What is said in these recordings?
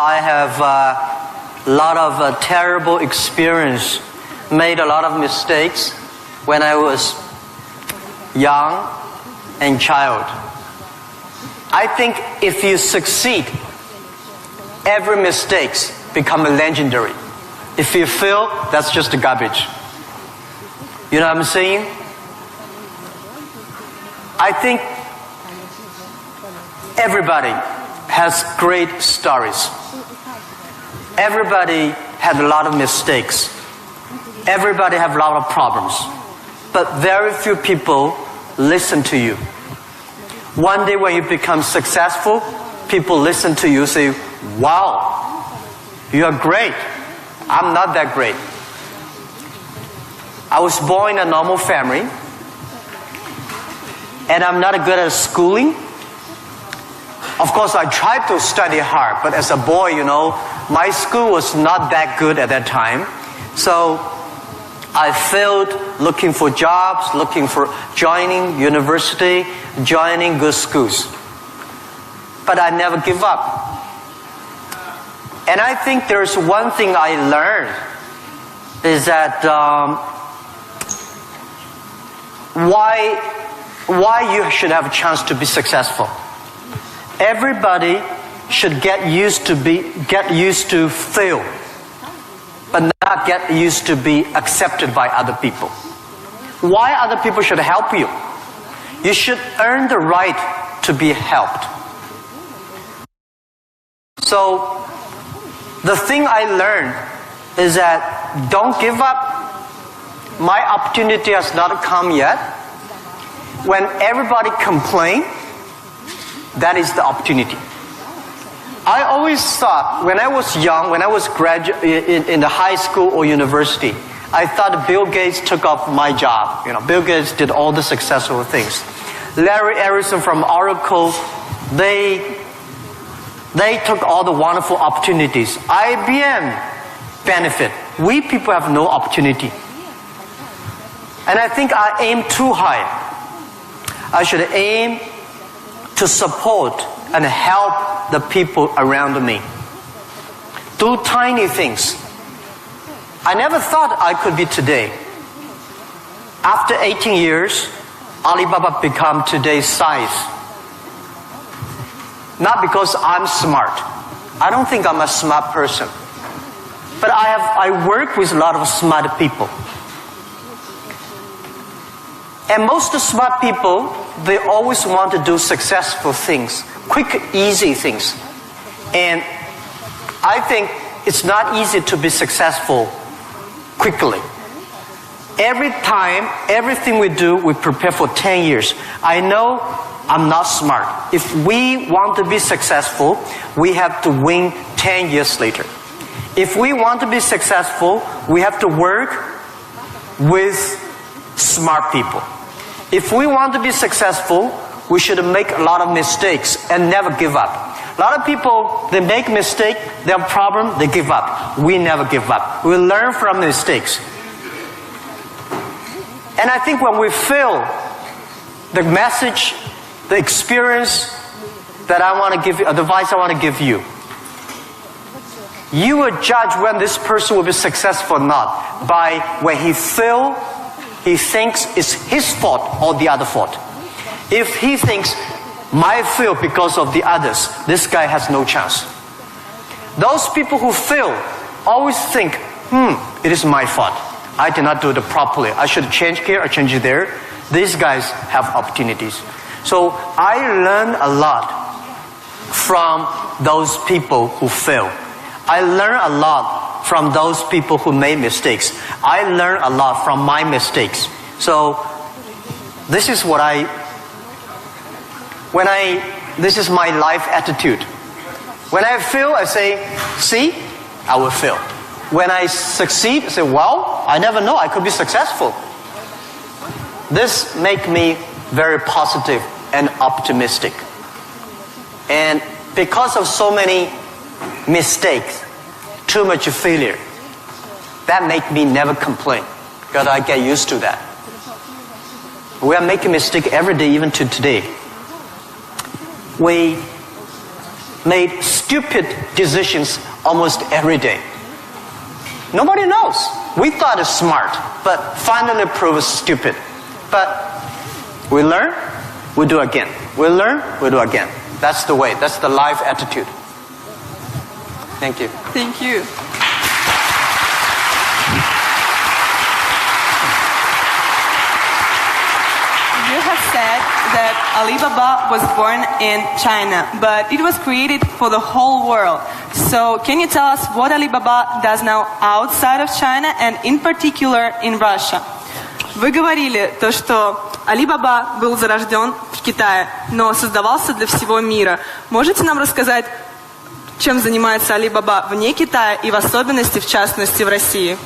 I have a lot of terrible experience, made a lot of mistakes when I was young and child. I think if you succeed, every mistake becomes legendary. If you fail, that's just garbage. You know what I'm saying? I think everybody has great stories. Everybody had a lot of mistakes. Everybody have a lot of problems. But very few people listen to you. One day when you become successful, people listen to you, say, wow, you are great. I'm not that great. I was born in a normal family, and I'm not good at schooling. Of course, I tried to study hard, but as a boy, you know, my school was not that good at that time. So I failed looking for jobs, looking for joining university, joining good schools. But I never give up. And I think there's one thing I learned is that why you should have a chance to be successful. Everybody should get used to fail, but not get used to be accepted by other people. Why other people should help you? You should earn the right to be helped. So the thing I learned is that don't give up. My opportunity has not come yet. When everybody complains, that is the opportunity. I always thought when I was young, when I was in the high school or university, I thought Bill Gates took off my job. You know, Bill Gates did all the successful things. Larry Ellison from Oracle, they took all the wonderful opportunities. IBM benefit. We people have no opportunity. And I think I aim too high. I should aim to support and help the people around me. Do tiny things. I never thought I could be today. After 18 years, Alibaba become today's size. Not because I'm smart. I don't think I'm a smart person. But I work with a lot of smart people. And most smart people, they always want to do successful things, quick, easy things. And I think it's not easy to be successful quickly. Every time, everything we do, we prepare for 10 years. I know I'm not smart. If we want to be successful, we have to win 10 years later. If we want to be successful, we have to work with smart people. If we want to be successful, we should make a lot of mistakes and never give up. A lot of people, they make mistakes, they have a problem, they give up. We never give up. We learn from mistakes. And I think when we fail, the message, the experience that I want to give you, advice I want to give you, you will judge when this person will be successful or not by when he fails, he thinks it's his fault or the other fault. If he thinks, my fail because of the others, this guy has no chance. Those people who fail always think, it is my fault. I did not do it properly. I should change here or change there. These guys have opportunities. So I learned a lot from those people who fail. I learned a lot from those people who made mistakes. I learned a lot from my mistakes. So this is this is my life attitude. When I fail, I say, see, I will fail. When I succeed, I say, well, I never know, I could be successful. This makes me very positive and optimistic. And because of so many mistakes, too much failure, that makes me never complain, because I get used to that. We are making mistakes every day, even to today. made stupid decisions almost every day. Nobody knows. We thought it's smart, but finally proved stupid. But we learn, we do again. We learn, we do again. That's the way. That's the life attitude. Thank you. Thank you. You have said that Alibaba was born in China, but it was created for the whole world. So can you tell us what Alibaba does now outside of China and in particular in Russia? Вы говорили то, что Alibaba был зарожден в Китае, но создавался для всего мира. Можете нам рассказать, чем занимается Alibaba вне Китая и в особенности, в частности, в России?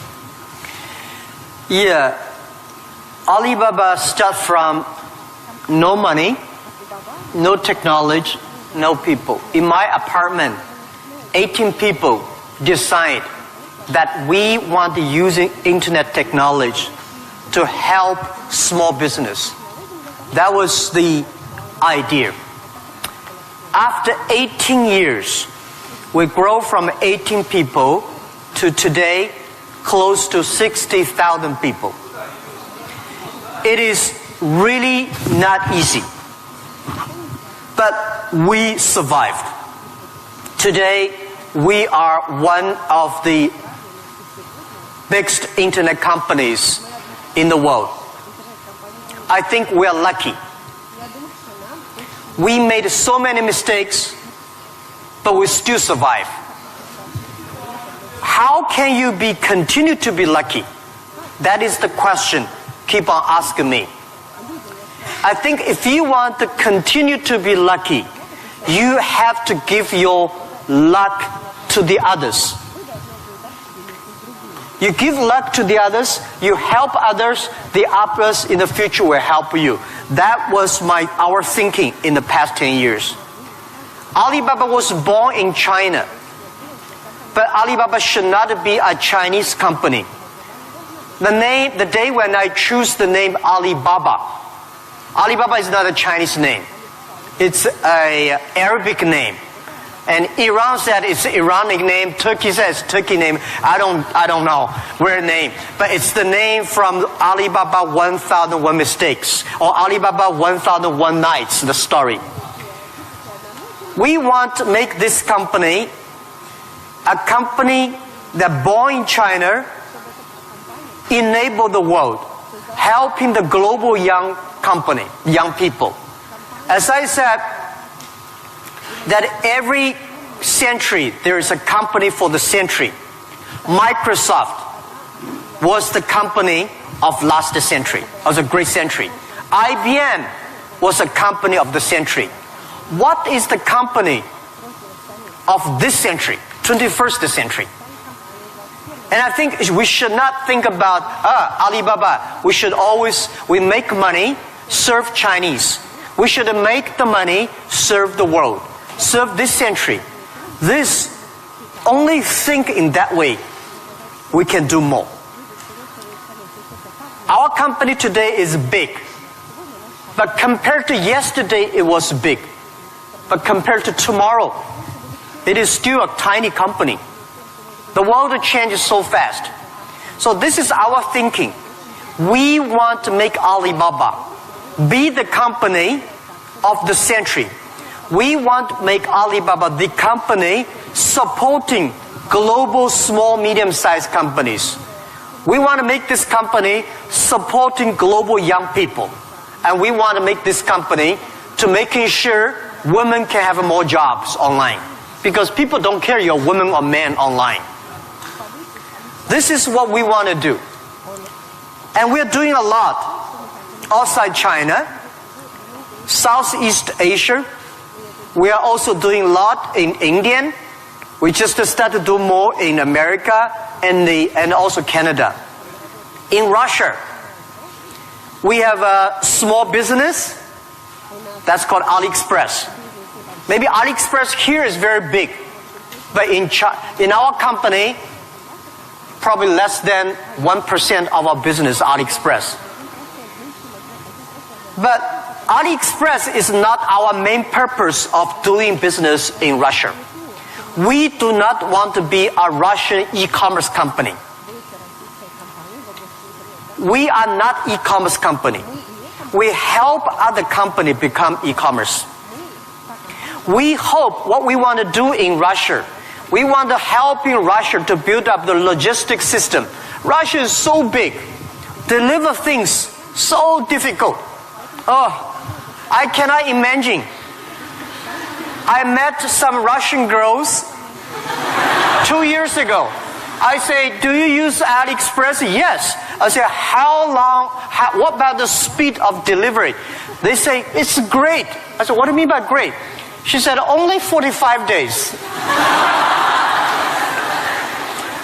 Yeah. Alibaba started from no money, no technology, no people. In my apartment, 18 people decide that we want to use internet technology to help small business. That was the idea. After 18 years, we grow from 18 people to today close to 60,000 people. It is really not easy, but we survived. Today, we are one of the biggest internet companies in the world. I think we are lucky. We made so many mistakes, but we still survive. How can you continue to be lucky? That is the question. Keep on asking me. I think if you want to continue to be lucky, you have to give your luck to the others. You give luck to the others, you help others, the others in the future will help you. That was our thinking in the past 10 years. Alibaba was born in China, but Alibaba should not be a Chinese company. The day when I choose the name Alibaba, Alibaba is not a Chinese name. It's an Arabic name. And Iran said it's Iranic name. Turkey says Turkey name. I don't know where name. But it's the name from Alibaba 1001 Mistakes or Alibaba 1001 Nights, the story. We want to make this company a company that born in China, enable the world, helping the global young people. As I said, that every century there is a company for the century. Microsoft was the company of last century, was a great century. IBM was a company of the century. What is the company of this century, 21st century? And I think we should not think about Alibaba. We make money, serve Chinese. We should make the money, serve the world, serve this century. Only think in that way, we can do more. Our company today is big, but compared to yesterday, it was big. But compared to tomorrow, it is still a tiny company. The world changes so fast. So this is our thinking. We want to make Alibaba be the company of the century. We want to make Alibaba the company supporting global small, medium-sized companies. We want to make this company supporting global young people. And we want to make this company to making sure women can have more jobs online. Because people don't care you're a woman or man online. This is what we want to do. And we're doing a lot outside China, Southeast Asia. We are also doing a lot in India. We just started to do more in America and also Canada. In Russia, we have a small business that's called AliExpress. Maybe AliExpress here is very big, but in our company, probably less than 1% of our business is AliExpress. But AliExpress is not our main purpose of doing business in Russia. We do not want to be a Russian e-commerce company. We are not e-commerce company. We help other company become e-commerce. We hope what we want to do in Russia, we want to help in Russia to build up the logistics system. Russia is so big. Deliver things so difficult. Oh, I cannot imagine. I met some Russian girls 2 years ago. I say, do you use AliExpress? Yes. I say, how long, what about the speed of delivery? They say, it's great. I said, what do you mean by great? She said, only 45 days.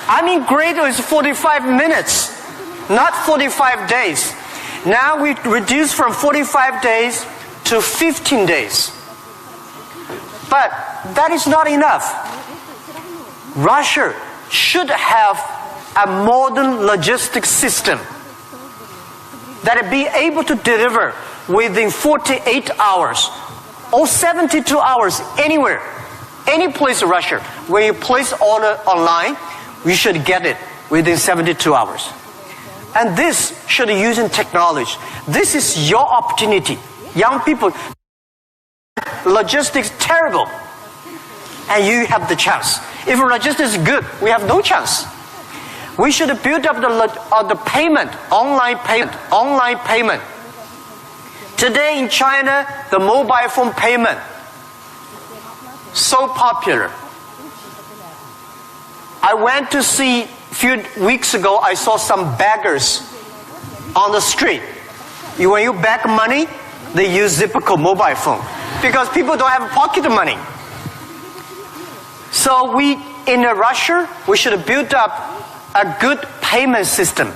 I mean, great is 45 minutes, not 45 days. Now we reduce from 45 days to 15 days. But that is not enough. Russia should have a modern logistics system that will be able to deliver within 48 hours or 72 hours anywhere, any place in Russia. When you place order online, we should get it within 72 hours. And this should be using technology. This is your opportunity. Young people, logistics terrible, and you have the chance. If logistics is good, we have no chance. We should build up the payment, online payment. Today in China, the mobile phone payment, so popular. I went to see, a few weeks ago, I saw some beggars on the street. When you beg money, they use Zipco mobile phone because people don't have pocket money. So in Russia, we should build up a good payment system,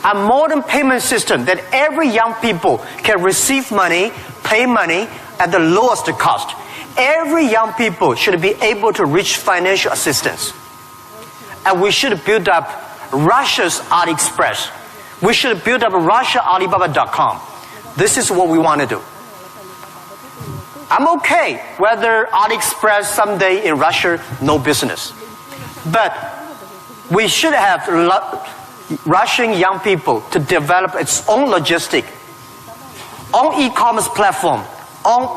a modern payment system that every young people can receive money, pay money at the lowest cost. Every young people should be able to reach financial assistance. And we should build up Russia's AliExpress. We should build up Russia Alibaba.com. This is what we want to do. I'm okay whether AliExpress someday in Russia, no business. But we should have Russian young people to develop its own logistic, own e-commerce platform, own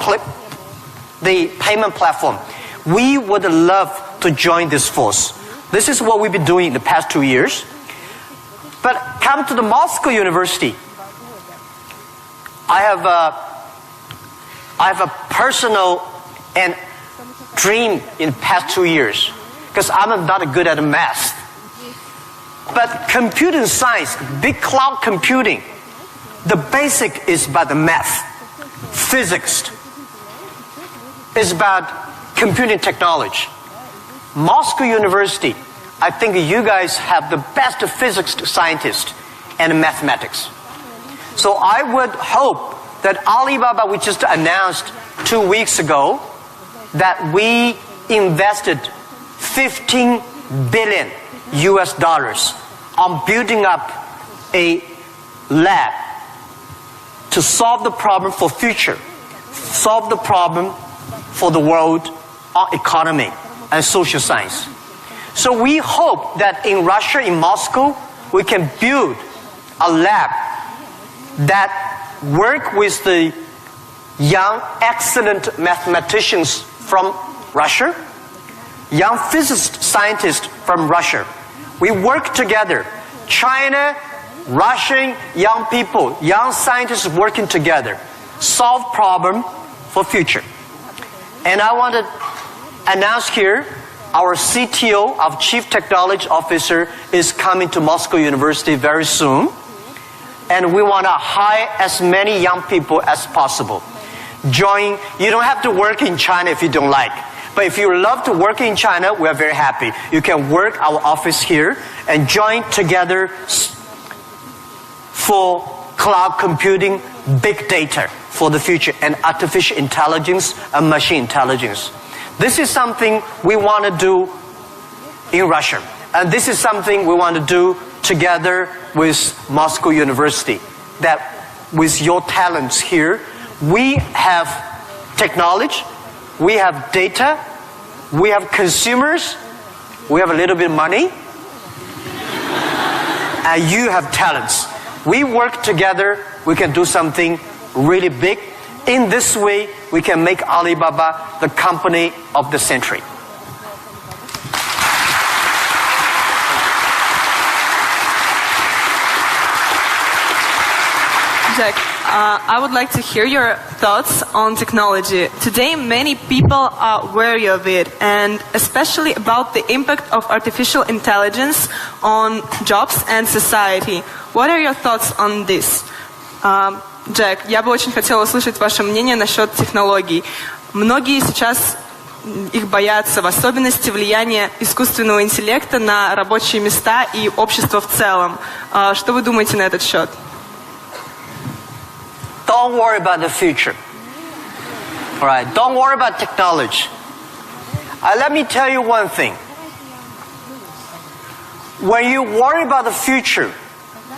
the payment platform. We would love to join this force. This is what we've been doing in the past 2 years. But come to the Moscow University. I have a personal and dream in the past 2 years because I'm not good at math. But computing science, big cloud computing, the basic is about the math. Physics is about computing technology. Moscow University, I think you guys have the best physics scientists and mathematics. So I would hope that Alibaba, we just announced 2 weeks ago, that we invested $15 billion on building up a lab to solve the problem for future, solve the problem for the world economy and social science. So we hope that in Russia, in Moscow, we can build a lab that work with the young, excellent mathematicians from Russia, young physicist scientists from Russia. We work together. China, Russian young people, young scientists working together, solve problem for future. And I want to announce here, our CTO, our Chief Technology Officer, is coming to Moscow University very soon. And we want to hire as many young people as possible. Join. You don't have to work in China if you don't like. But if you love to work in China, we are very happy. You can work our office here and join together for cloud computing, big data for the future, and artificial intelligence and machine intelligence. This is something we want to do in Russia. And this is something we want to do together with Moscow University. That with your talents here, We have technology, we have data, we have consumers, we have a little bit of money, and you have talents. We work together, we can do something really big. In this way, we can make Alibaba the company of the century. Jack, I would like to hear your thoughts on technology. Today, many people are wary of it, and especially about the impact of artificial intelligence on jobs and society. What are your thoughts on this? Джек, я бы очень хотела услышать ваше мнение насчет технологий. Многие сейчас их боятся, в особенности влияния искусственного интеллекта на рабочие места и общество в целом. Что вы думаете на этот счет? Don't worry about the future. All right, don't worry about technology. Let me tell you one thing. When you worry about the future,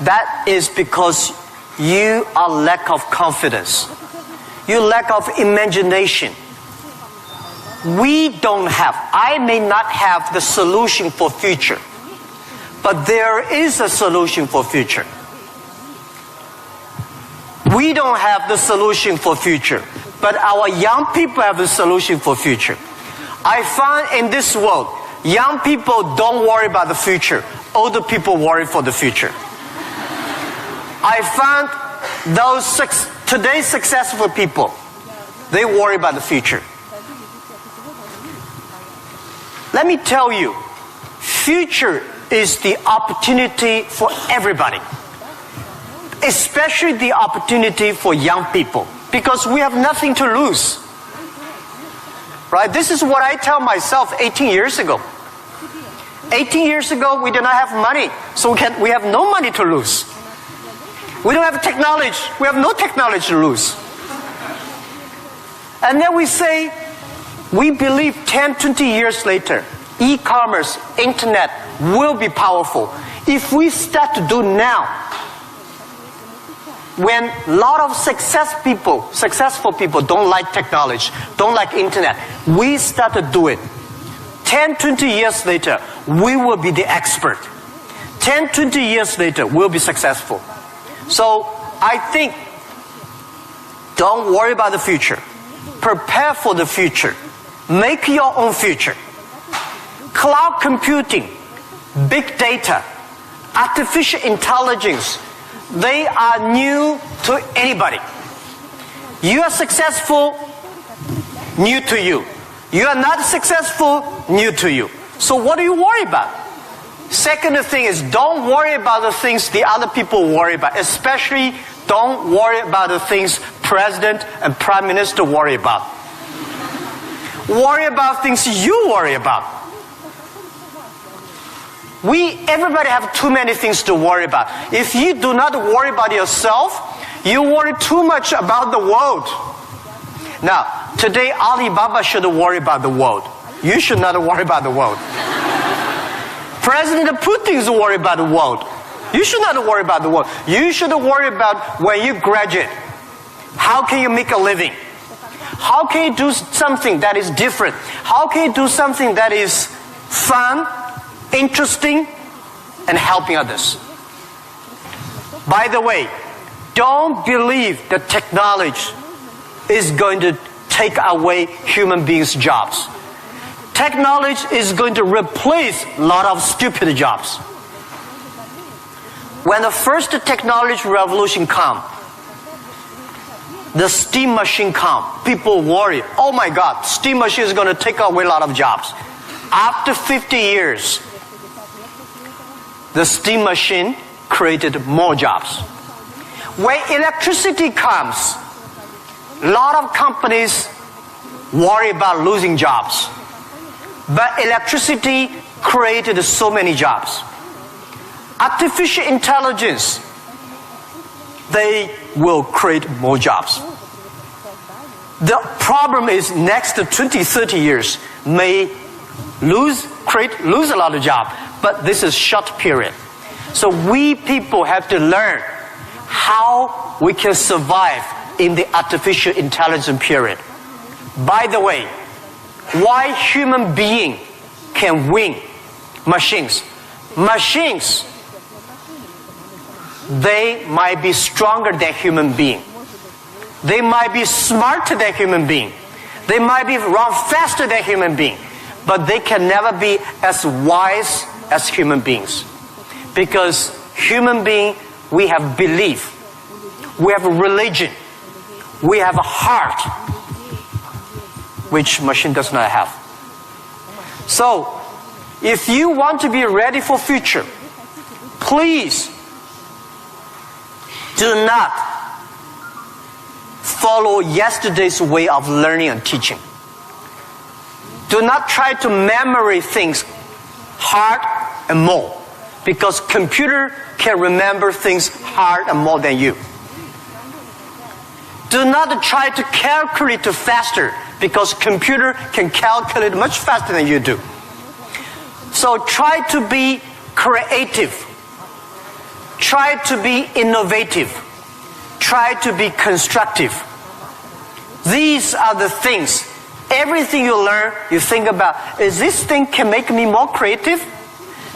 that is because you are lack of confidence. You lack of imagination. I may not have the solution for future, but there is a solution for future. We don't have the solution for future, but our young people have the solution for future. I find in this world, young people don't worry about the future. Older people worry for the future. I found today's successful people, they worry about the future. Let me tell you, future is the opportunity for everybody. Especially the opportunity for young people, because we have nothing to lose. Right? This is what I tell myself 18 years ago. 18 years ago, we did not have money, so we have no money to lose. We don't have technology, we have no technology to lose. And then we say, we believe 10, 20 years later, e-commerce, internet will be powerful. If we start to do now, when a lot of successful people don't like technology, don't like internet, we start to do it. 10, 20 years later, we will be the expert. 10, 20 years later, we'll be successful. So I think, don't worry about the future. Prepare for the future. Make your own future. Cloud computing, big data, artificial intelligence, they are new to anybody. You are successful, new to you. You are not successful, new to you. So what do you worry about? Second thing is, don't worry about the things the other people worry about. Especially, don't worry about the things President and Prime Minister worry about. Worry about things you worry about. Everybody have too many things to worry about. If you do not worry about yourself, you worry too much about the world. Now, today Alibaba should worry about the world. You should not worry about the world. President Putin is worried about the world. You should not worry about the world. You should worry about when you graduate. How can you make a living? How can you do something that is different? How can you do something that is fun, interesting, and helping others? By the way, don't believe that technology is going to take away human beings' jobs. Technology is going to replace a lot of stupid jobs. When the first technology revolution came, the steam machine came, people worry, oh my God, steam machine is going to take away a lot of jobs. After 50 years, the steam machine created more jobs. When electricity comes, a lot of companies worry about losing jobs. But electricity created so many jobs. Artificial intelligence, they will create more jobs. The problem is next 20, 30 years may lose a lot of jobs, but this is short period. So we people have to learn how we can survive in the artificial intelligence period. By the way, why human being can win machines? Machines, they might be stronger than human being. They might be smarter than human being. They might be run faster than human being. But they can never be as wise as human beings. Because human being, we have belief. We have a religion. We have a heart, which machine does not have. So, if you want to be ready for future, please do not follow yesterday's way of learning and teaching. Do not try to memory things hard and more, because computer can remember things hard and more than you. Do not try to calculate faster, because computer can calculate much faster than you do. So try to be creative. Try to be innovative. Try to be constructive. These are the things. Everything you learn, you think about, is this thing can make me more creative?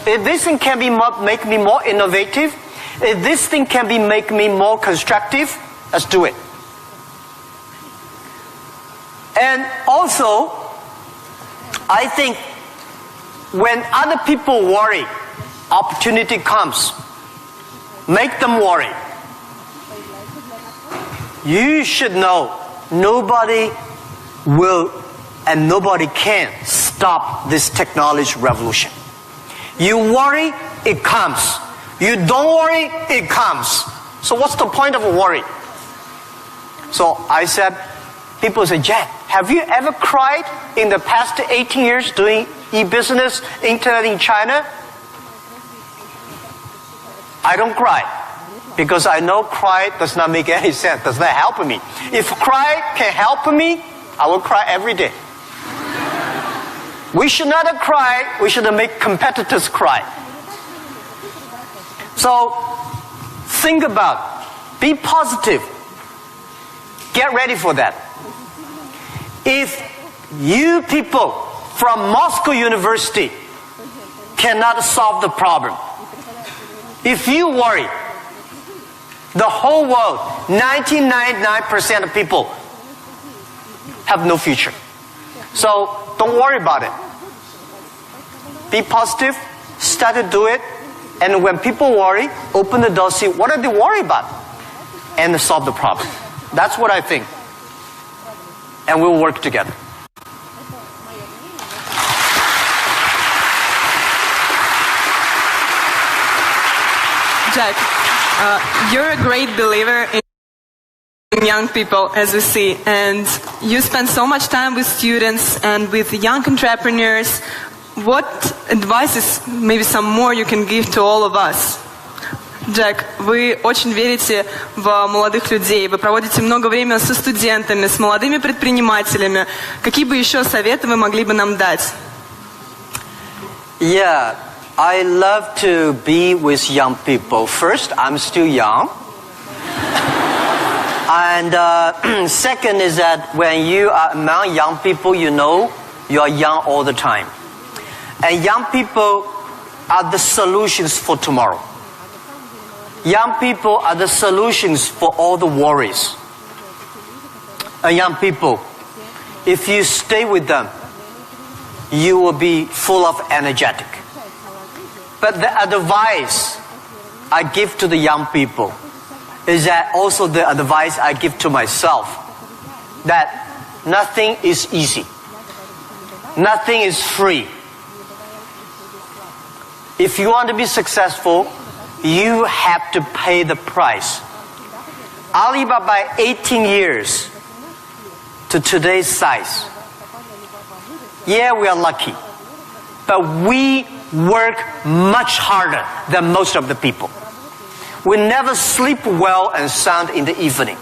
If this thing can make me more innovative? If this thing can make me more constructive? Let's do it. And also, I think when other people worry, opportunity comes. Make them worry. You should know nobody will and nobody can stop this technology revolution. You worry, it comes. You don't worry, it comes. So what's the point of worry? So I said, people say, Jack, have you ever cried in the past 18 years doing e-business, internet in China? I don't cry, because I know cry does not make any sense, does not help me. If cry can help me, I will cry every day. We should not cry, we should make competitors cry. So, think about, be positive. Get ready for that. If you people from Moscow University cannot solve the problem, if you worry, the whole world, 99% of people have no future. So don't worry about it. Be positive, start to do it, and when people worry, open the door, see what are they worried about, and solve the problem. That's what I think. And we'll work together. Jack, you're a great believer in young people, as we see, and you spend so much time with students and with young entrepreneurs. What advices, maybe some more, you can give to all of us? Джек, вы очень верите в молодых людей, вы проводите много времени со студентами, с молодыми предпринимателями. Какие бы еще советы вы могли бы нам дать? Yeah, I love to be with young people. First, I'm still young. And second is that when you are among young people, you know you are young all the time. And young people are the solutions for tomorrow. Young people are the solutions for all the worries. And young people, if you stay with them, you will be full of energetic. But the advice I give to the young people is that also the advice I give to myself, that nothing is easy. Nothing is free. If you want to be successful, you have to pay the price. Alibaba, 18 years to today's size. Yeah, we are lucky. But we work much harder than most of the people. We never sleep well and sound in the evening.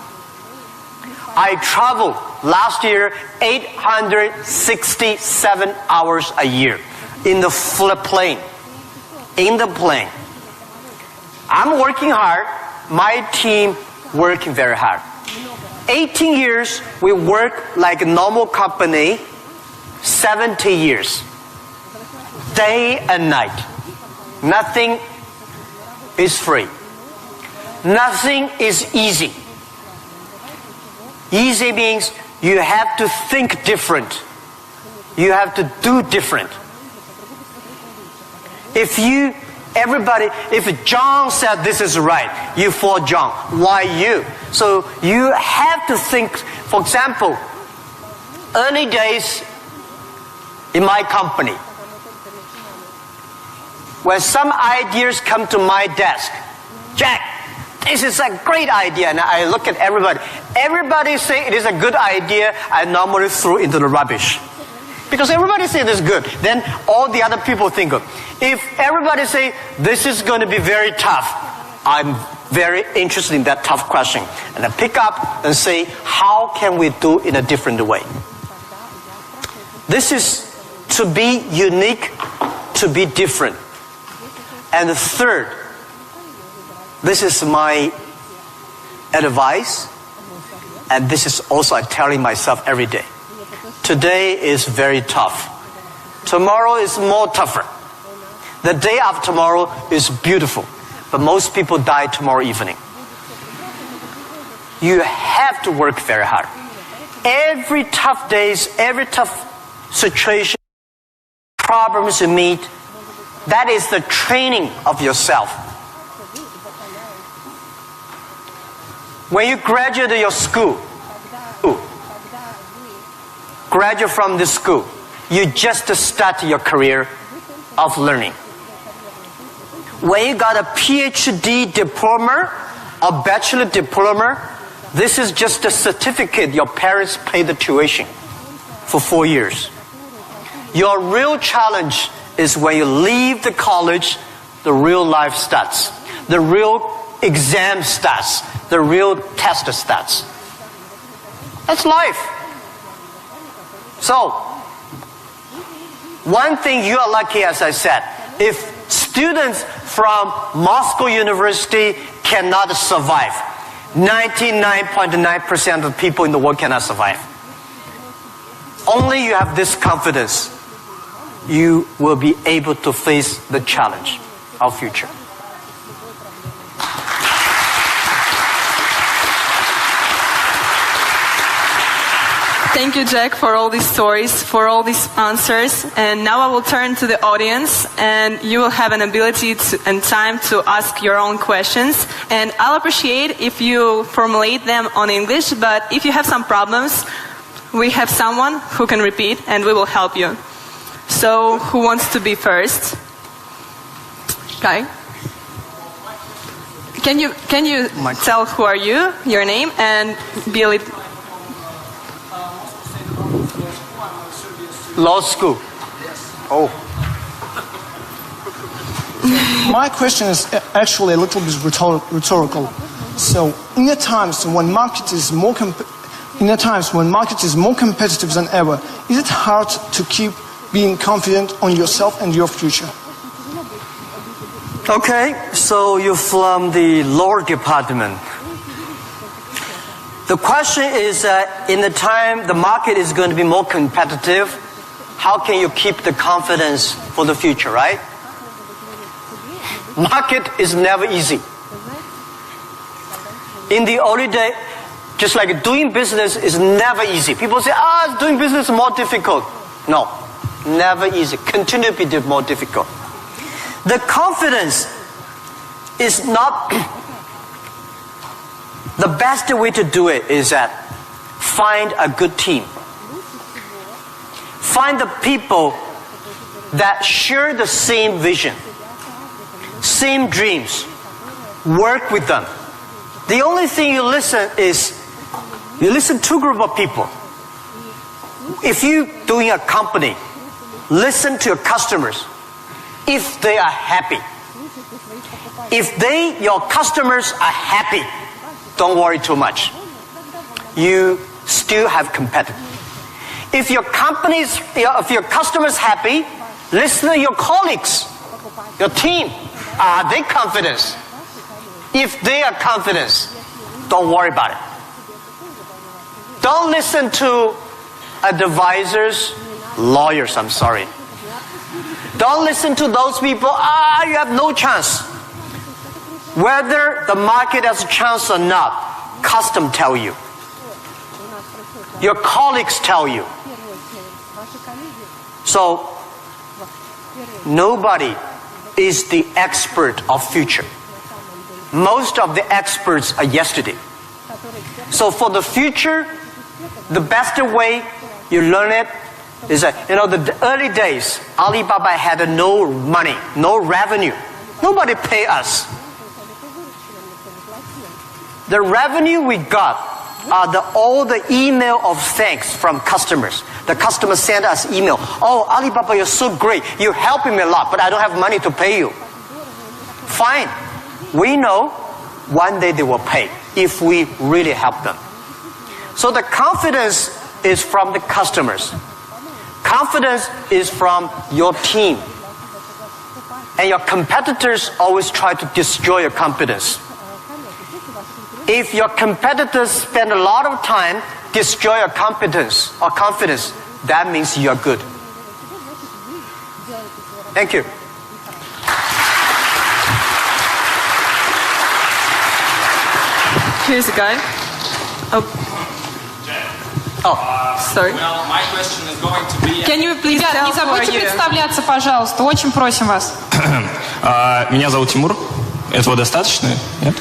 I traveled last year 867 hours a year in the plane. In the plane. I'm working hard. My team working very hard. 18 years, we work like a normal company, 70 years. Day and night. Nothing is free. Nothing is easy. Easy means you have to think different. You have to do different. If John said this is right, you follow John. Why you? So you have to think. For example, early days in my company, when some ideas come to my desk, Jack, this is a great idea, and I look at everybody. Everybody say it is a good idea. I normally throw into the rubbish. Because everybody say this is good. Then all the other people think of. If everybody say this is going to be very tough, I'm very interested in that tough question. And I pick up and say, how can we do it in a different way? This is to be unique, to be different. And the third, this is my advice, and this is also I'm telling myself every day. Today is very tough. Tomorrow is more tougher. The day after tomorrow is beautiful. But most people die tomorrow evening. You have to work very hard. Every tough days, every tough situation, problems you meet, that is the training of yourself. When you graduate your school, graduate from this school, you just start your career of learning. When you got a PhD diploma or bachelor diploma, this is just a certificate your parents paid the tuition for 4 years. Your real challenge is when you leave the college, the real life starts. The real exam starts. The real test starts. That's life. So, one thing you are lucky, as I said, if students from Moscow University cannot survive, 99.9% of people in the world cannot survive. Only you have this confidence, you will be able to face the challenge of future. Thank you, Jack, for all these stories, for all these answers. And now I will turn to the audience, and you will have an ability and time to ask your own questions. And I'll appreciate if you formulate them on English, but if you have some problems, we have someone who can repeat, and we will help you. So, who wants to be first? Kai? Can you tell who are you, your name, and be a little... Law school. Oh. My question is actually a little bit rhetorical. So, in the times when market is more competitive than ever, is it hard to keep being confident on yourself and your future? Okay, so you're from the law department. The question is that in the time the market is going to be more competitive, how can you keep the confidence for the future, right? Market is never easy. In the early day, just like doing business is never easy. People say, doing business is more difficult. No, never easy. Continue to be more difficult. The confidence is not... The best way to do it is that find a good team. Find the people that share the same vision, same dreams. Work with them. The only thing you listen to a group of people. If you're doing a company, listen to your customers. If they are happy. If your customers are happy, don't worry too much. You still have competitors. If your customers happy, listen to your colleagues, your team. Are they confident? If they are confident, don't worry about it. Don't listen to advisors, lawyers, I'm sorry. Don't listen to those people, you have no chance. Whether the market has a chance or not, custom tell you. Your colleagues tell you. So, nobody is the expert of future. Most of the experts are yesterday. So for the future, the best way you learn it is that, the early days, Alibaba had no money, no revenue. Nobody pay us. The revenue we got are all the email of thanks from customers. The customers send us email. Oh, Alibaba, you're so great. You're helping me a lot, but I don't have money to pay you. Fine. We know one day they will pay if we really help them. So the confidence is from the customers. Confidence is from your team. And your competitors always try to destroy your confidence. If your competitors spend a lot of time destroy your competence or confidence, that means you're good. Thank you. Here's a guy. Sorry. Well, my question is going to be... Can you please Ребят, tell не who are забудьте you? представляться, пожалуйста. Очень просим вас. Меня зовут Тимур. Этого достаточно? Нет?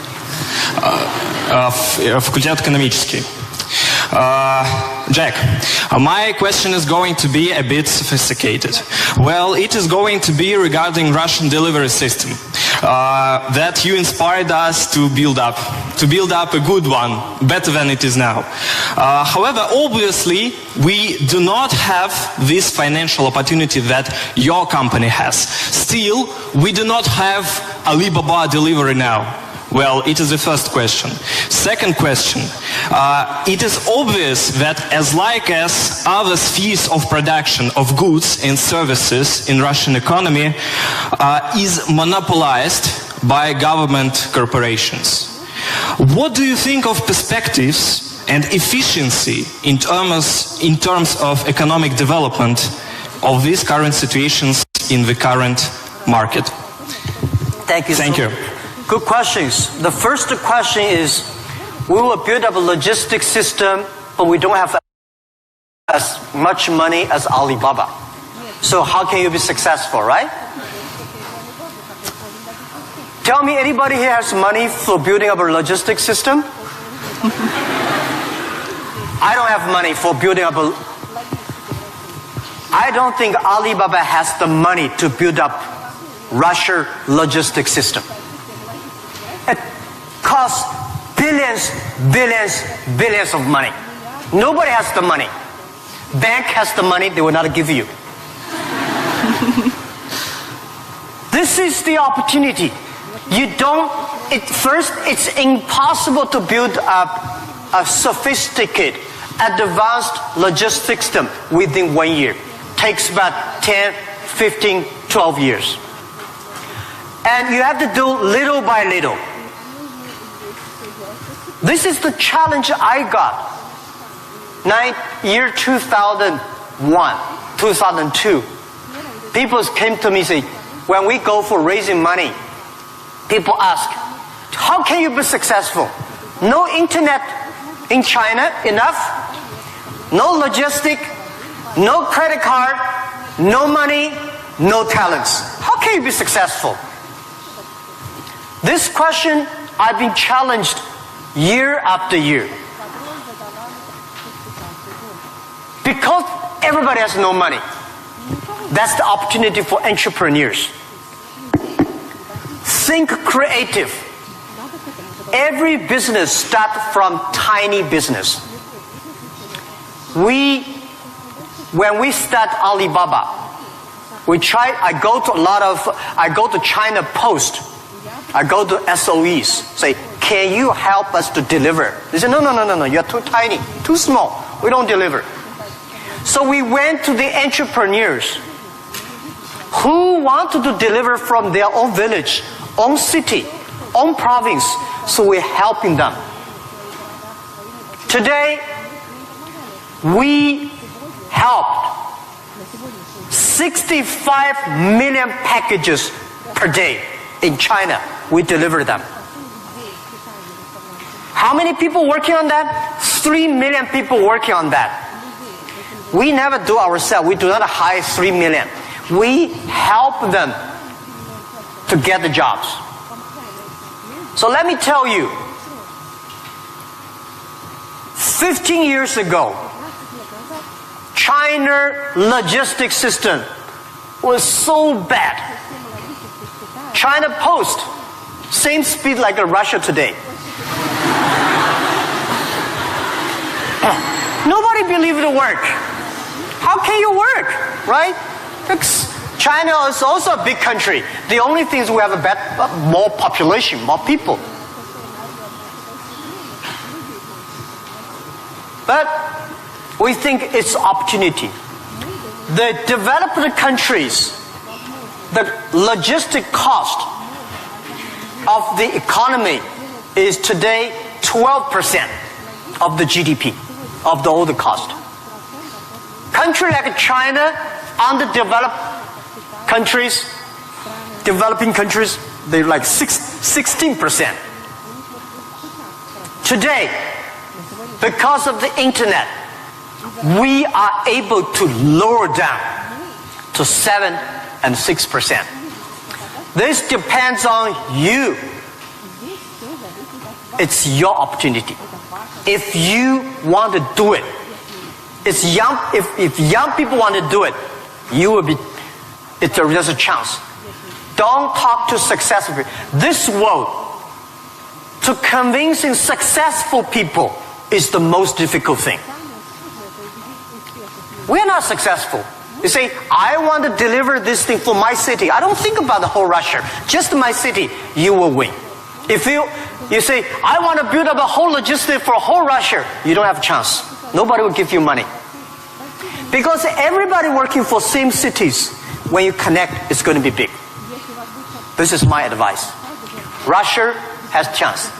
Факультет экономический. Jack, my question is going to be a bit sophisticated. Well, it is going to be regarding Russian delivery system that you inspired us to build up a good one, better than it is now. However, obviously, we do not have this financial opportunity that your company has. Still, we do not have Alibaba delivery now. Well, it is the first question. Second question, it is obvious that as other spheres of production of goods and services in Russian economy is monopolized by government corporations. What do you think of perspectives and efficiency in terms of economic development of these current situations in the current market? Thank you. Thank you. Good questions. The first question is, we will build up a logistics system, but we don't have as much money as Alibaba. So how can you be successful, right? Tell me, anybody here has money for building up a logistics system? I don't have money for building up I don't think Alibaba has the money to build up Russia logistics system. It costs billions of money. Nobody has the money. Bank has the money, they will not give you. This is the opportunity. First, it's impossible to build up a sophisticated, advanced logistics system within 1 year. Takes about 10, 15, 12 years. And you have to do little by little. This is the challenge I got. Year 2001, 2002. People came to me and say, when we go for raising money, people ask, how can you be successful? No internet in China enough? No logistic? No credit card? No money? No talents? How can you be successful? This question I've been challenged year after year. Because everybody has no money. That's the opportunity for entrepreneurs. Think creative. Every business starts from tiny business. When we start Alibaba, I go to China Post. I go to SOEs, say, can you help us to deliver? They say, no, you're too tiny, too small. We don't deliver. So we went to the entrepreneurs who wanted to deliver from their own village, own city, own province. So we're helping them. Today, We helped 65 million packages per day in China. We deliver them. How many people working on that? 3 million people working on that. We never do ourselves. We do not hire 3 million. We help them to get the jobs. So let me tell you, 15 years ago, China logistics system was so bad. China Post, same speed like Russia today. Nobody believed it work. How can you work, right? China is also a big country. The only thing is we have more population, more people. But we think it's opportunity. The developed countries, the logistic cost of the economy is today 12% of the GDP, of the older cost. Country like China, underdeveloped countries, developing countries, they're like 16%. Today, because of the internet, we are able to lower down to 7 and 6%. This depends on you. It's your opportunity. If you want to do it, it's young. If young people want to do it, you will be. There's a chance. Don't talk to successful people. This world, to convincing successful people is the most difficult thing. We're not successful. You say, I want to deliver this thing for my city. I don't think about the whole Russia. Just my city, you will win. If you say, I want to build up a whole logistics for whole Russia, you don't have a chance. Nobody will give you money. Because everybody working for same cities, when you connect, it's going to be big. This is my advice. Russia has chance.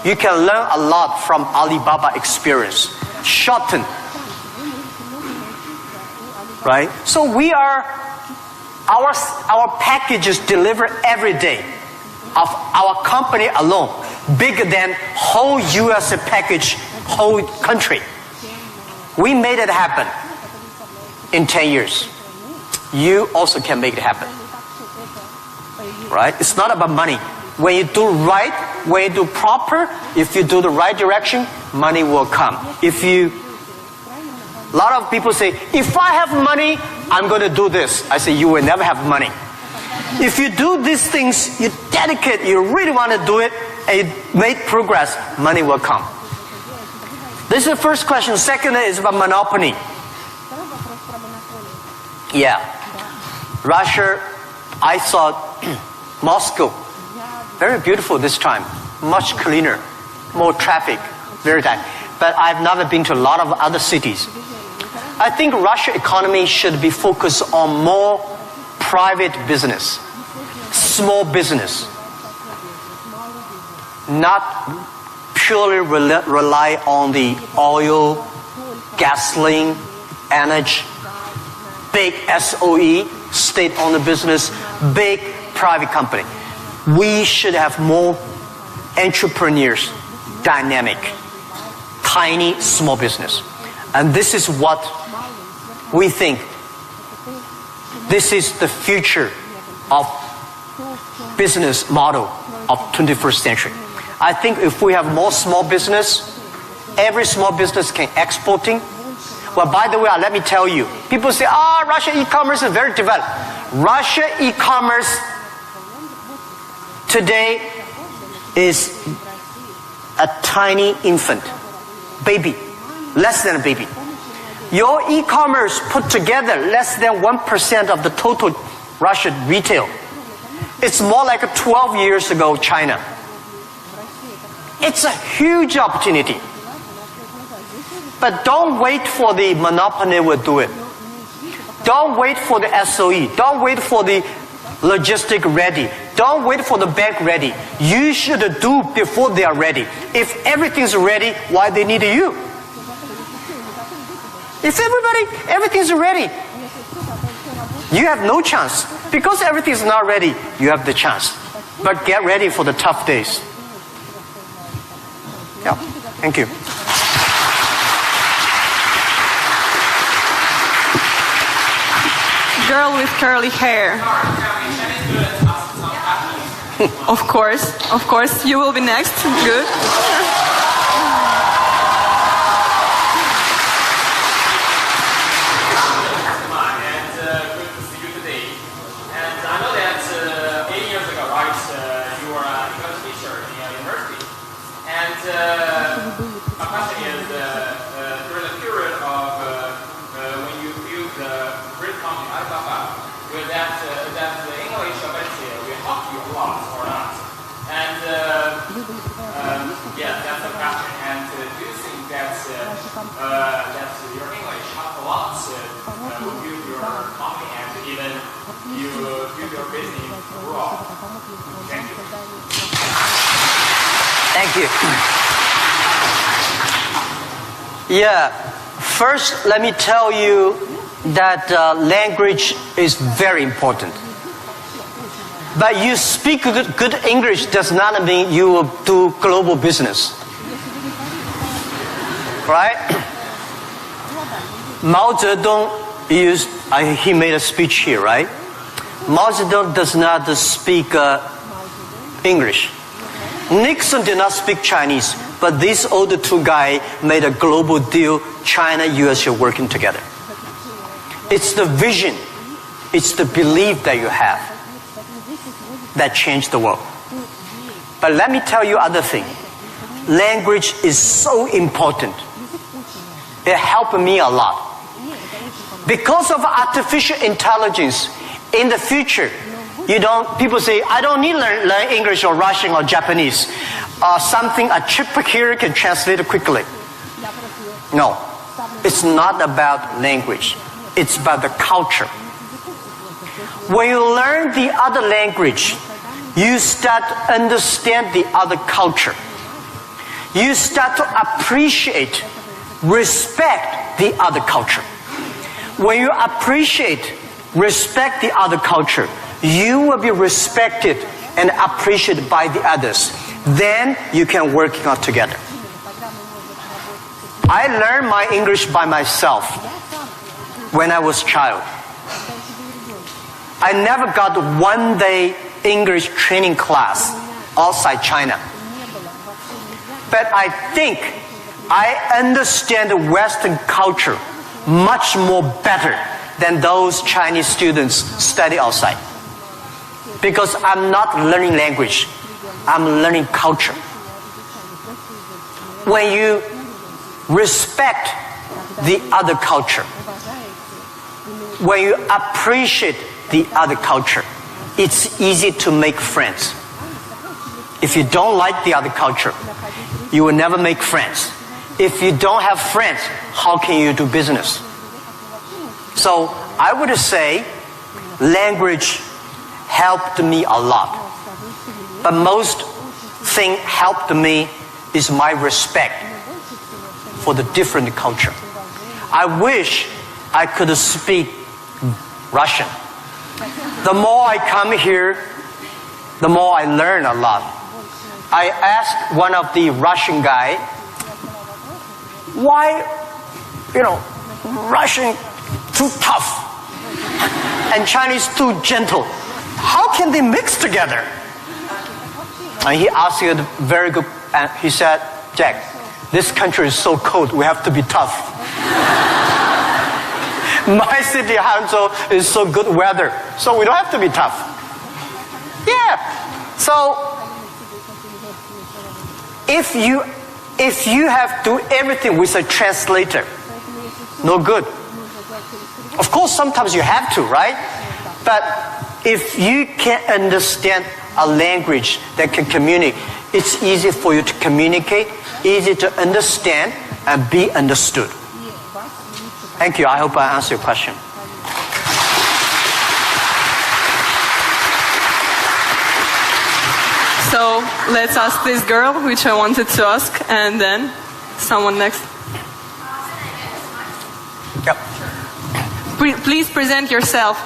You can learn a lot from Alibaba experience. Shorten. Right? So our packages deliver every day of our company alone, bigger than whole US package, whole country. We made it happen in 10 years. You also can make it happen. Right? It's not about money. When you do right, when you do proper, if you do the right direction, money will come. A lot of people say, if I have money, I'm going to do this. I say, you will never have money. If you do these things, you dedicate, you really want to do it, and you make progress, money will come. This is the first question. Second is about monopoly. Yeah. Russia, I saw Moscow. Very beautiful this time. Much cleaner. More traffic. Very tight. But I've never been to a lot of other cities. I think Russia economy should be focused on more private business. Small business. Not purely rely on the oil, gasoline, energy, big SOE, state-owned business, big private company. We should have more entrepreneurs, dynamic, tiny, small business. And this is what we think. This is the future of business model of 21st century. I think if we have more small business, every small business can exporting. Well, by the way, let me tell you, people say, Russia e-commerce is very developed. Russia e-commerce today is a tiny infant, baby, less than a baby. Your e-commerce put together less than 1% of the total Russian retail. It's more like 12 years ago China. It's a huge opportunity. But don't wait for the monopoly will do it. Don't wait for the SOE. Don't wait for the logistic ready. Don't wait for the bank ready. You should do before they are ready. If everything's ready, why they need you? If everything's ready, you have no chance. Because everything's not ready, you have the chance. But get ready for the tough days. Yeah, thank you. Girl with curly hair. Of course, you will be next. Good. My question is, during the period of when you build the great company Alibaba, will that the English ability will help you a lot or not? And yeah, that's the question. And do you think that that your English help a lot will build your company and even you build your business abroad? Thank you. Thank you. Yeah, first let me tell you that language is very important. But you speak good English does not mean you will do global business. Right? Mao Zedong he made a speech here, right? Mao Zedong does not speak English. Nixon did not speak Chinese, but these older two guys made a global deal, China, US are working together. It's the vision, it's the belief that you have that changed the world. But let me tell you other thing. Language is so important. It helped me a lot. Because of artificial intelligence, in the future, people say, I don't need to learn English or Russian or Japanese. A chip here can translate it quickly. No, it's not about language. It's about the culture. When you learn the other language, you start to understand the other culture. You start to appreciate, respect the other culture. When you appreciate, respect the other culture, you will be respected and appreciated by the others. Then you can work out together. I learned my English by myself when I was a child. I never got one day English training class outside China. But I think I understand the Western culture much more better than those Chinese students study outside. Because I'm not learning language, I'm learning culture. When you respect the other culture, when you appreciate the other culture, it's easy to make friends. If you don't like the other culture, you will never make friends. If you don't have friends, how can you do business? So I would say language helped me a lot. But most thing helped me is my respect for the different culture. I wish I could speak Russian. The more I come here, the more I learn a lot. I asked one of the Russian guy, why, Russian too tough and Chinese too gentle? How can they mix together? And he asked me a very good, and he said, Jack, this country is so cold, we have to be tough. My city, Hangzhou, is so good weather, so we don't have to be tough. Yeah. So, if you have to do everything with a translator, no good. Of course, sometimes you have to, right? But if you can understand a language that can communicate, it's easy for you to communicate, easy to understand, and be understood. Thank you. I hope I answered your question. So let's ask this girl, which I wanted to ask, and then someone next. Yep. Please present yourself.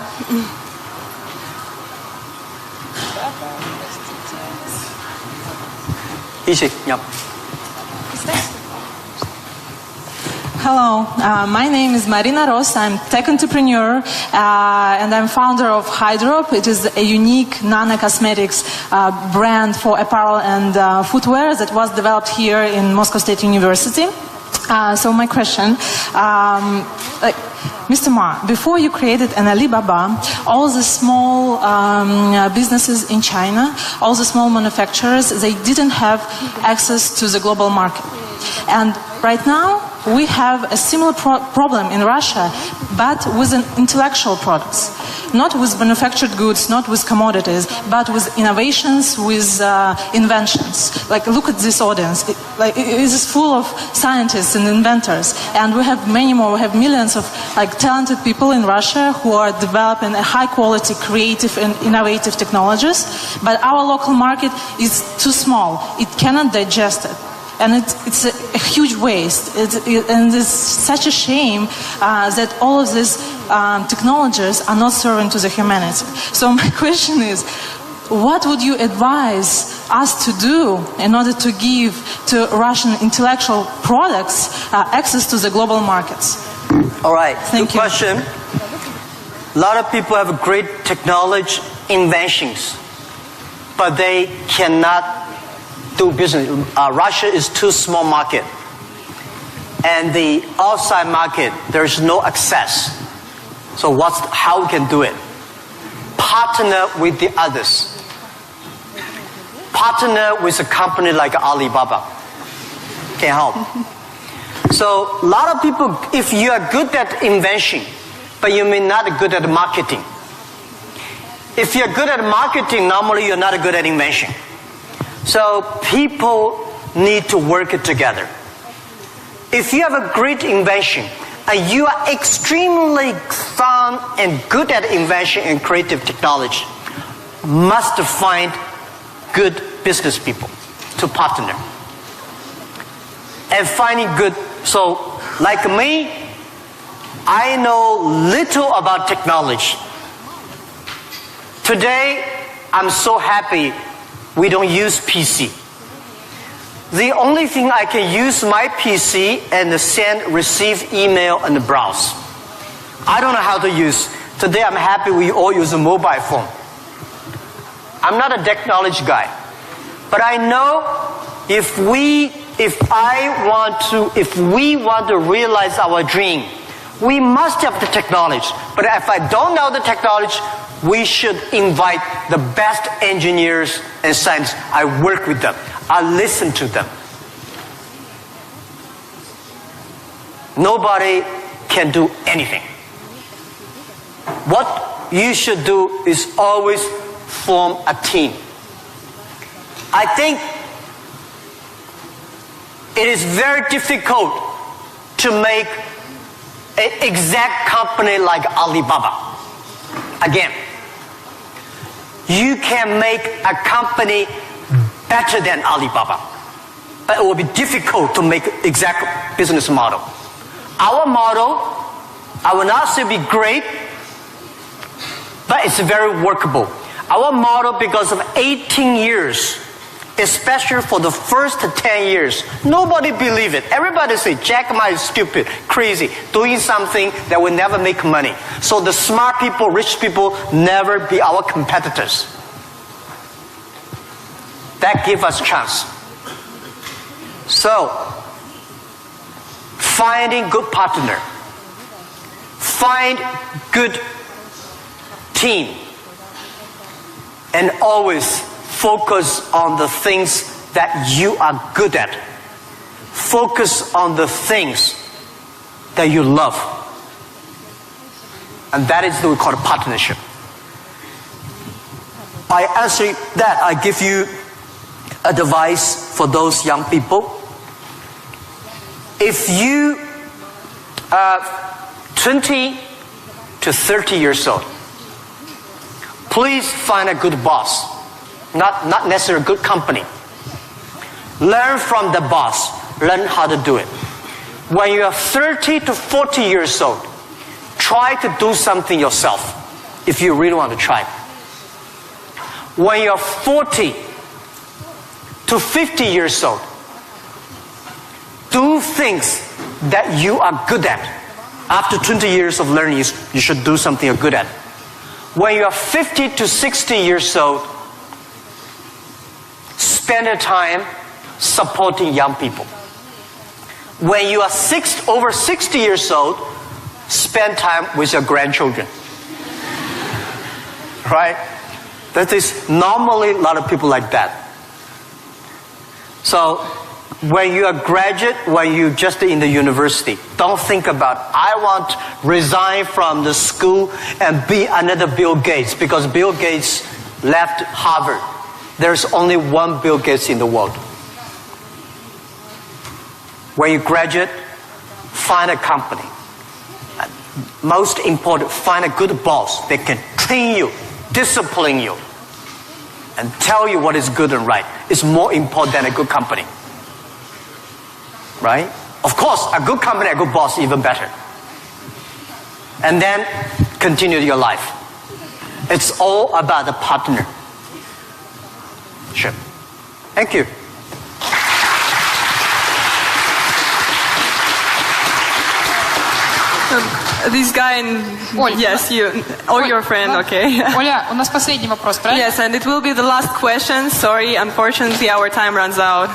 Easy. Yep. Hello, my name is Marina Ross. I'm tech entrepreneur and I'm founder of Hydrop. It is a unique nano-cosmetics brand for apparel and footwear that was developed here in Moscow State University. So my question, Mr. Ma, before you created an Alibaba, all the small businesses in China, all the small manufacturers, they didn't have access to the global market. And right now, we have a similar problem in Russia, but with intellectual products. Not with manufactured goods, not with commodities, but with innovations, with inventions. Like, look at this audience. It is full of scientists and inventors. And we have many more. We have millions of talented people in Russia who are developing a high-quality, creative and innovative technologies. But our local market is too small. It cannot digest it. And it's a huge waste. And it's such a shame that all of these technologies are not serving to the humanity. So my question is, what would you advise us to do in order to give to Russian intellectual products access to the global markets? All right. Thank you. Good question. A lot of people have great technology inventions, but they cannot do business. Russia is too small market, and the outside market there's no access. So how we can do it? Partner with the others. Partner with a company like Alibaba. Can help. So a lot of people, if you are good at invention, but you may not be good at marketing. If you're good at marketing, normally you're not good at invention. So people need to work together. If you have a great invention and you are extremely fun and good at invention and creative technology, must find good business people to partner. And finding good, so like me, I know little about technology. Today, I'm so happy we don't use PC. The only thing I can use my PC and receive email and browse. I don't know how to use. Today I'm happy we all use a mobile phone. I'm not a technology guy. But I know if we want to realize our dream, we must have the technology. But if I don't know the technology, we should invite the best engineers and scientists. I work with them. I listen to them. Nobody can do anything. What you should do is always form a team. I think it is very difficult to make an exact company like Alibaba. Again, you can make a company better than Alibaba, but it will be difficult to make exact business model. Our model, I will not say be great, but it's very workable. Our model, because of 18 years, especially for the first 10 years, nobody believe it. Everybody say, Jack Ma is stupid, crazy, doing something that will never make money. So the smart people, rich people, never be our competitors. That give us chance. So, finding good partner, find good team, and always focus on the things that you are good at. Focus on the things that you love. And that is what we call a partnership. I answer that, I give you advice for those young people. If you are 20 to 30 years old, please find a good boss. Not necessarily a good company. Learn from the boss. Learn how to do it. When you are 30 to 40 years old, try to do something yourself if you really want to try. When you are 40 to 50 years old, do things that you are good at. After 20 years of learning, you should do something you're good at. When you are 50 to 60 years old, spend your time supporting young people. When you are over 60 years old, spend time with your grandchildren. Right? That is normally a lot of people like that. So, when you are a graduate, when you just in the university, don't think about, I want to resign from the school and be another Bill Gates, because Bill Gates left Harvard. There's only one Bill Gates in the world. When you graduate, find a company. Most important, find a good boss that can train you, discipline you, and tell you what is good and right. It's more important than a good company. Right? Of course, a good company, a good boss, even better. And then continue your life. It's all about the partner. Sure. Thank you. This guy and Оль, yes, you or your friend, okay. Оля, у нас последний вопрос, правильно? Yes, and it will be the last question. Sorry, unfortunately, our time runs out.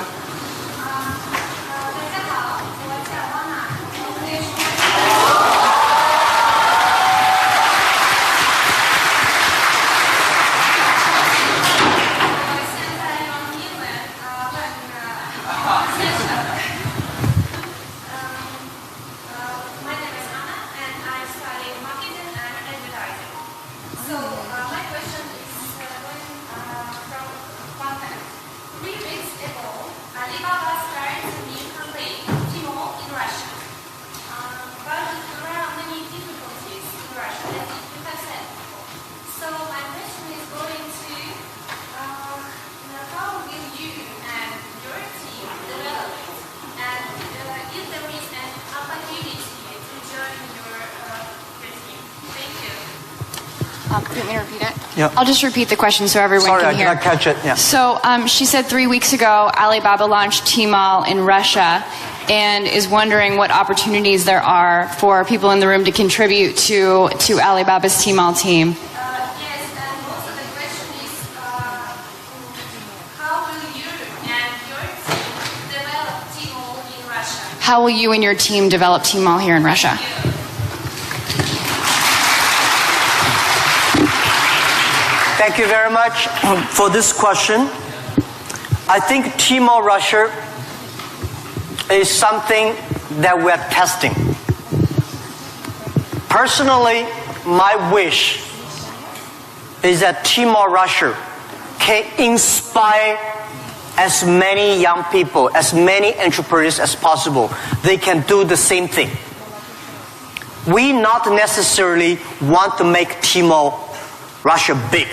Do you want me to repeat it? Yeah. I'll just repeat the question so everyone Sorry, can I hear. cannot catch it. Yeah. So she said 3 weeks ago, Alibaba launched Tmall in Russia and is wondering what opportunities there are for people in the room to contribute to Alibaba's Tmall team. Yes, and also the question is, how will you and your team develop Tmall in Russia? How will you and your team develop Tmall here in Russia? Thank you very much for this question. I think Tmall Russia is something that we're testing. Personally, my wish is that Tmall Russia can inspire as many young people, as many entrepreneurs as possible. They can do the same thing. We not necessarily want to make Tmall Russia big.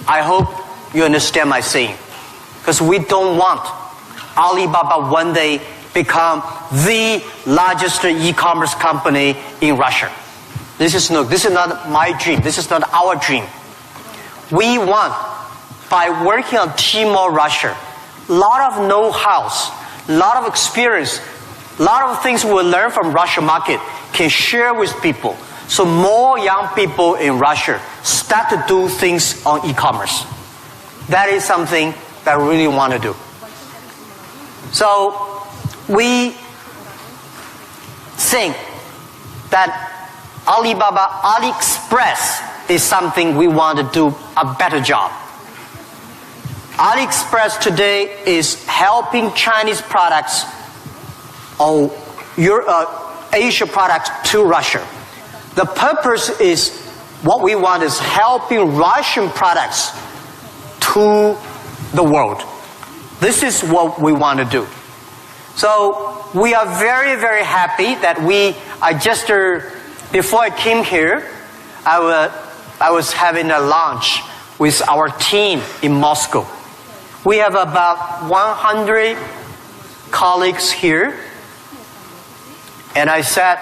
I hope you understand my saying. Because we don't want Alibaba one day become the largest e-commerce company in Russia. This is not my dream. This is not our dream. We want, by working on Tmall Russia, a lot of know-hows, a lot of experience, a lot of things we learn from Russia market can share with people. So more young people in Russia start to do things on e-commerce. That is something that I really want to do. So we think that Alibaba, AliExpress is something we want to do a better job. AliExpress today is helping Chinese products or Asia products to Russia. The purpose is, what we want is helping Russian products to the world. This is what we want to do. So we are very, very happy that before I came here, I was having a lunch with our team in Moscow. We have about 100 colleagues here And I said,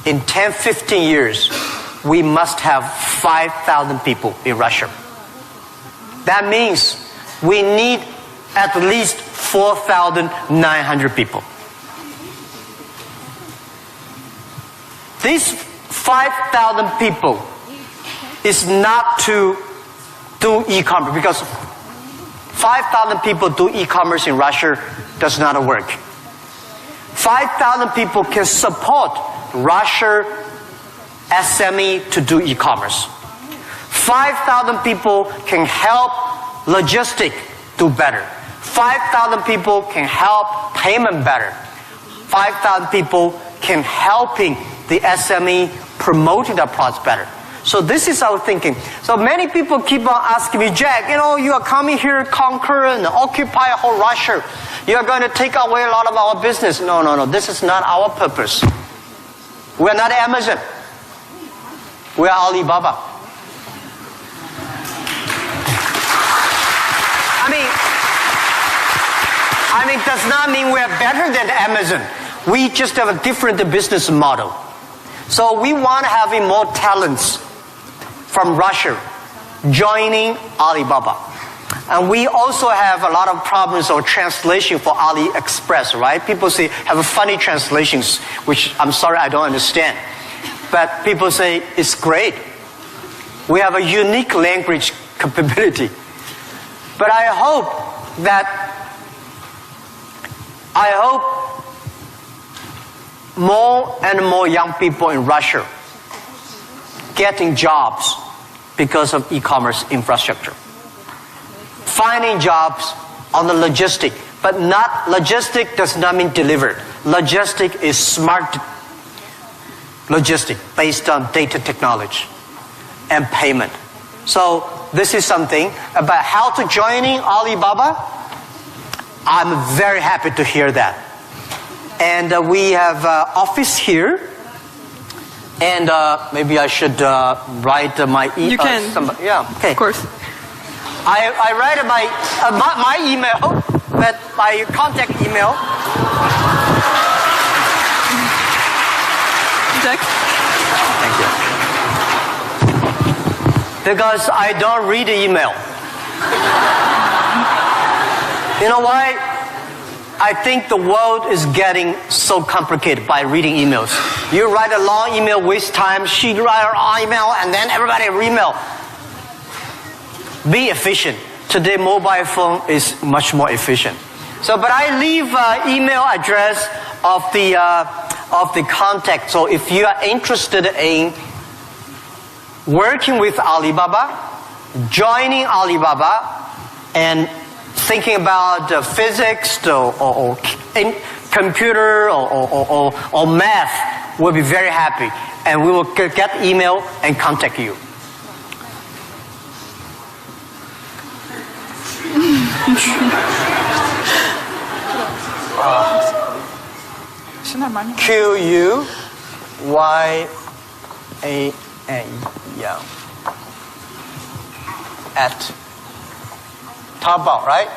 in 10, 15 years, we must have 5,000 people in Russia. That means we need at least 4,900 people. These 5,000 people is not to do e-commerce, because 5,000 people do e-commerce in Russia does not work. 5,000 people can support Russia SME to do e-commerce. 5,000 people can help logistic do better. 5,000 people can help payment better. 5,000 people can helping the SME promoting their products better. So this is our thinking. So many people keep on asking me, Jack, you are coming here, conquer and occupy whole Russia. You are going to take away a lot of our business. No. This is not our purpose. We are not Amazon. We are Alibaba. I mean, does not mean we are better than Amazon. We just have a different business model. So we want to have more talents from Russia joining Alibaba. And we also have a lot of problems of translation for AliExpress, right? People say, have funny translations, which I'm sorry, I don't understand. But people say, it's great. We have a unique language capability. But I hope more and more young people in Russia getting jobs because of e-commerce infrastructure. Finding jobs on the logistic, but not logistic does not mean delivered. Logistic is smart logistic based on data technology and payment. So this is something about how to joining Alibaba. I'm very happy to hear that. And we have office here. And maybe I should write my email. You can. Yeah, okay. Of course. I write my email, but my contact email. Jack? Thank you. Because I don't read the email. You know why? I think the world is getting so complicated by reading emails. You write a long email, waste time. She write her email, and then everybody email. Be efficient. Today, mobile phone is much more efficient. So, but I leave email address of the contact. So, if you are interested in working with Alibaba, joining Alibaba, and thinking about physics or computer or math, we'll be very happy. And we will get email and contact you. QUYAN at Taobao, right?